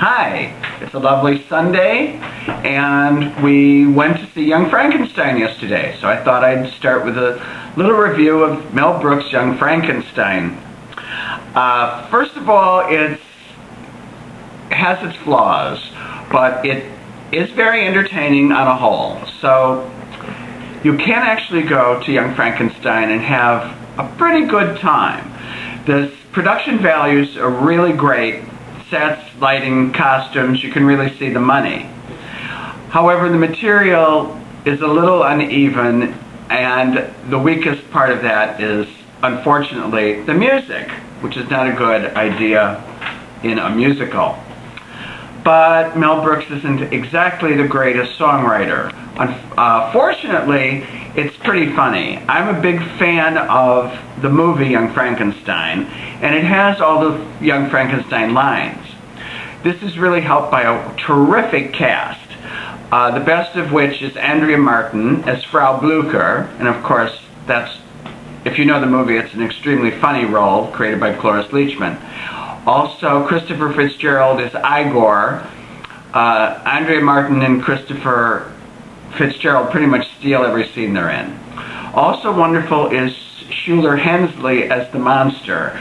Hi, it's a lovely Sunday, and we went to see Young Frankenstein yesterday, so I thought I'd start with a little review of Mel Brooks' Young Frankenstein. First of all, it has its flaws, but it is very entertaining on a whole. So you can actually go to Young Frankenstein and have a pretty good time. The production values are really great. Sets, lighting, costumes, you can really see the money. However, the material is a little uneven, and the weakest part of that is, unfortunately, the music, which is not a good idea in a musical. But Mel Brooks isn't exactly the greatest songwriter. Fortunately, it's pretty funny. I'm a big fan of the movie Young Frankenstein, and it has all the Young Frankenstein lines. This is really helped by a terrific cast, the best of which is Andrea Martin as Frau Blücher, and of course, if you know the movie, it's an extremely funny role created by Cloris Leachman. Also, Christopher Fitzgerald is Igor. Andrea Martin and Christopher Fitzgerald pretty much steal every scene they're in. Also wonderful is Shuler Hensley as the monster,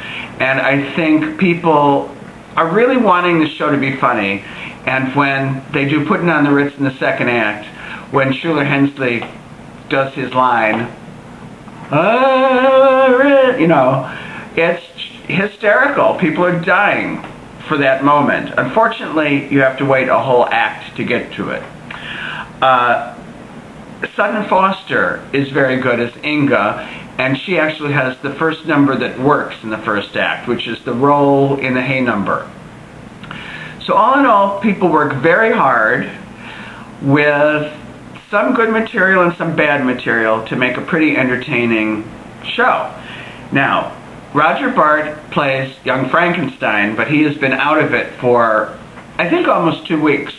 and I think people are really wanting the show to be funny, and when they do Putting on the Ritz in the second act, when Shuler Hensley does his line, it's hysterical. People are dying for that moment. Unfortunately, you have to wait a whole act to get to it. Sutton Foster is very good as Inga, and she actually has the first number that works in the first act, which is the role in the Hay number. So all in all, people work very hard with some good material and some bad material to make a pretty entertaining show. Now, Roger Bart plays Young Frankenstein, but he has been out of it for, I think, almost 2 weeks.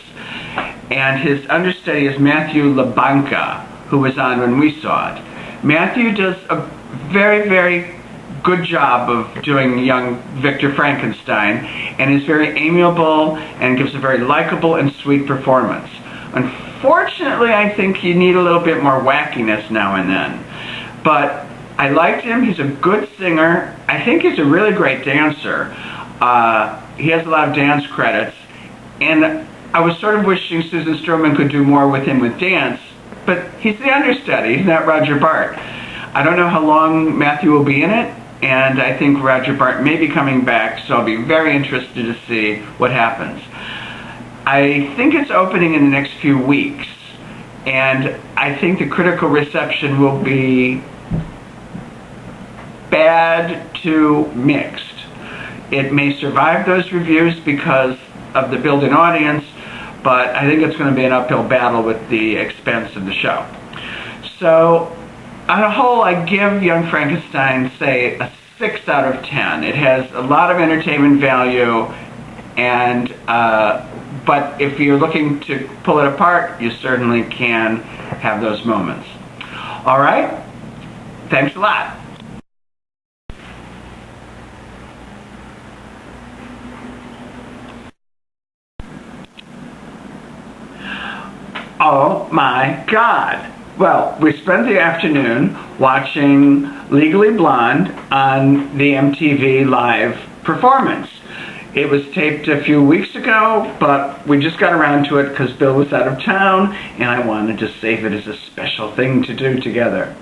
And his understudy is Matthew LaBanca, who was on when we saw it. Matthew does a very, very good job of doing young Victor Frankenstein, and is very amiable and gives a very likable and sweet performance. Unfortunately, I think you need a little bit more wackiness now and then. But I liked him. He's a good singer. I think he's a really great dancer. He has a lot of dance credits, and I was sort of wishing Susan Stroman could do more with him with dance, but he's the understudy. He's not Roger Bart. I don't know how long Matthew will be in it, and I think Roger Bart may be coming back, so I'll be very interested to see what happens. I think it's opening in the next few weeks, and I think the critical reception will be bad to mixed. It may survive those reviews because of the built-in audience, but I think it's going to be an uphill battle with the expense of the show. So, on a whole, I give Young Frankenstein, say, a 6 out of 10. It has a lot of entertainment value, and but if you're looking to pull it apart, you certainly can have those moments. All right? Thanks a lot. Oh my God. Well, we spent the afternoon watching Legally Blonde on the MTV live performance. It was taped a few weeks ago, but we just got around to it because Bill was out of town, and I wanted to save it as a special thing to do together.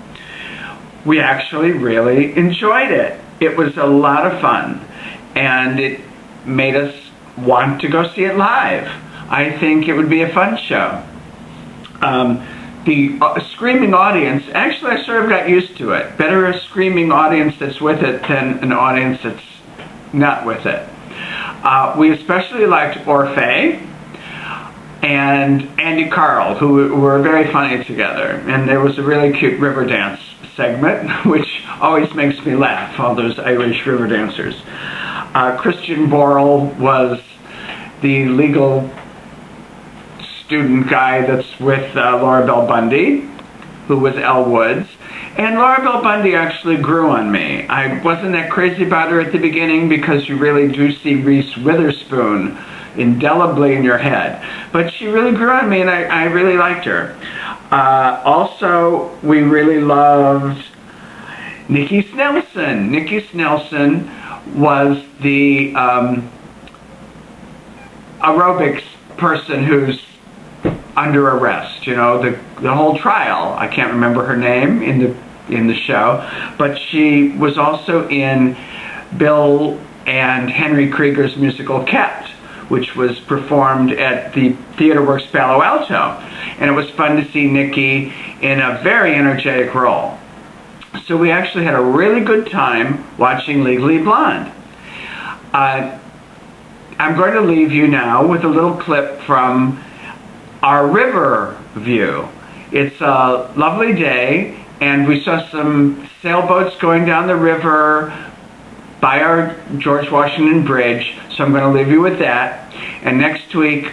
We actually really enjoyed it. It was a lot of fun, and it made us want to go see it live. I think it would be a fun show. The screaming audience, actually I sort of got used to it. Better a screaming audience that's with it than an audience that's not with it. We especially liked Orfeh and Andy Carl, who were very funny together. And there was a really cute river dance segment, which always makes me laugh, all those Irish river dancers. Christian Borle was the legal student guy that's with Laura Bell Bundy, who was Elle Woods. And Laura Bell Bundy actually grew on me. I wasn't that crazy about her at the beginning because you really do see Reese Witherspoon indelibly in your head. But she really grew on me, and I really liked her. Also, we really loved Nikki Snelson. Nikki Snelson was the aerobics person who's under arrest. You know, the whole trial. I can't remember her name in the show, but she was also in Bill and Henry Krieger's musical Kept, which was performed at the Theater Works Palo Alto, and it was fun to see Nikki in a very energetic role. So we actually had a really good time watching Legally Blonde. I'm going to leave you now with a little clip from our river view. It's a lovely day, and we saw some sailboats going down the river by our George Washington Bridge, so I'm going to leave you with that. And next week,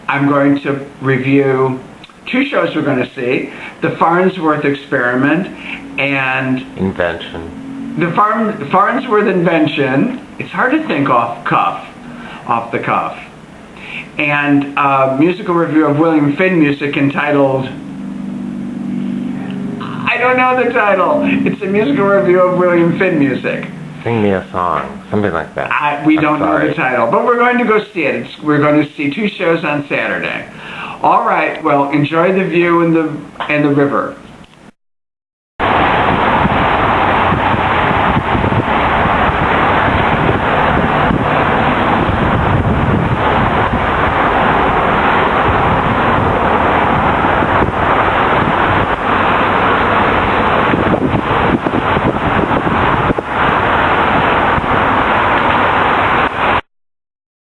I'm going to review 2 shows we're going to see, The Farnsworth Experiment and Invention. The Farnsworth Invention. It's hard to think off the cuff. And a musical review of William Finn music entitled, I don't know the title. It's a musical review of William Finn music. Sing me a song, something like that. We don't know the title, but we're going to go see it. We're going to see 2 shows on Saturday. All right, well, enjoy the view and the river.